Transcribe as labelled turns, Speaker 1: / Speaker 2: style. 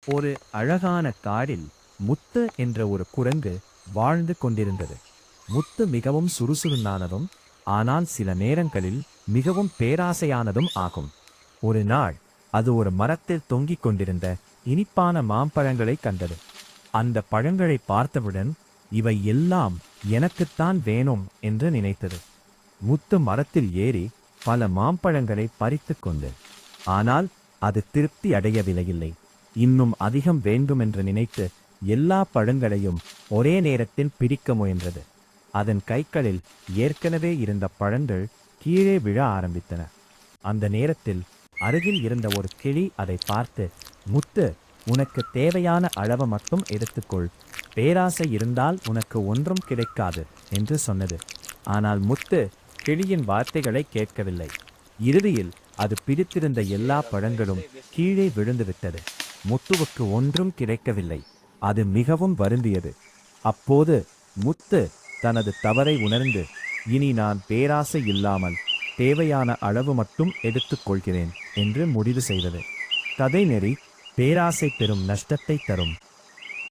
Speaker 1: ஒரு அழகான காடில் முத்து என்ற ஒரு குரங்கு வாழ்ந்து கொண்டிருந்தது. முத்து மிகவும் சுறுசுறுனானதும் ஆனால் சில நேரங்களில் மிகவும் பேராசையானதும் ஆகும். ஒரு நாள் அது ஒரு மரத்தில் தொங்கிக் கொண்டிருந்த இனிப்பான மாம்பழங்களை கண்டது. அந்த பழங்களை பார்த்தவுடன் இவை எல்லாம் எனக்குத்தான் வேணும் என்று நினைத்தது. முத்து மரத்தில் ஏறி பல மாம்பழங்களை பறித்து கொண்டு, ஆனால் அது திருப்தி அடையவில்லை. இன்னும் அதிகம் வேண்டுமென்று நினைத்து எல்லா பழங்களையும் ஒரே நேரத்தில் பிடிக்க முயன்றது. அதன் கைகளில் ஏற்கனவே இருந்த பழங்கள் கீழே விழ ஆரம்பித்தன. அந்த நேரத்தில் அருகில் இருந்த ஒரு கிளி அதை பார்த்து, முத்து, உனக்கு தேவையான அளவு மட்டும் எடுத்துக்கொள், பேராசை இருந்தால் உனக்கு ஒன்றும் கிடைக்காது என்று சொன்னது. ஆனால் முத்து கிளியின் வார்த்தைகளை கேட்கவில்லை. இறுதியில் அது பிடித்திருந்த எல்லா பழங்களும் கீழே விழுந்துவிட்டது. முத்துவுக்கு ஒன்றும் கிடைக்கவில்லை. அது மிகவும் வருந்தியது. அப்போது முத்து தனது தவறை உணர்ந்து, இனி நான் பேராசை இல்லாமல் தேவையான அளவு மட்டும் எடுத்துக்கொள்கிறேன் என்று முடிவு செய்தது. கதை நெறி: பேராசை பெரும் நஷ்டத்தை தரும்.